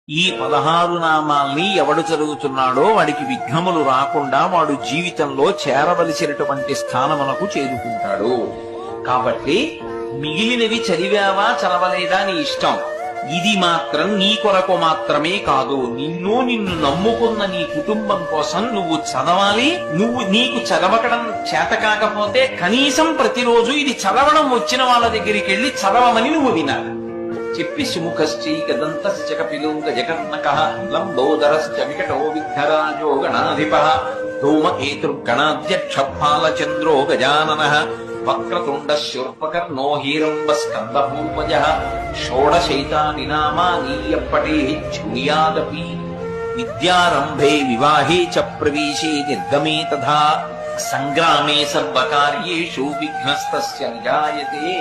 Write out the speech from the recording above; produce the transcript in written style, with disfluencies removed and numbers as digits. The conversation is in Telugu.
ఈ 16 నామాల్ని ఎవడు చదువుతున్నాడో వాడికి విఘ్నములు రాకుండా వాడు జీవితంలో చేరవలసినటువంటి స్థానమునకు చేరుకుంటాడు. కాబట్టి మిగిలినవి చదివావా చదవలేదా నీ ఇష్టం. ఇది మాత్రం నీ కొరకు మాత్రమే కాదు, నిన్ను నమ్ముకున్న నీ కుటుంబం కోసం నువ్వు చదవాలి. నీకు చదవకడం చేత కాకపోతే కనీసం ప్రతిరోజు ఇది చదవడం వచ్చిన వాళ్ళ దగ్గరికి వెళ్ళి చదవమని నువ్వు వినాలి. చెప్పి సుముఖశ్చీ గదంతశ్చ కపిలో గజకర్ణకః లంబోదరశ్చ వికటో విఘ్నరాజో గణాధిపః ధూమకేతుర్గణాధ్యక్ష ఫాలచంద్రో గజాననః వక్రతుండ శూర్పకర్ణో హిరంబ స్కందపూర్వజః షోడశైతాని నామాని యప్పఠేత్ శృణుయాదపి విద్యారంభే వివాహే చ ప్రవేశే నిర్గమే తథా సంగ్రామే సర్వకార్యేషు విఘ్నస్తస్య నిజాయతే.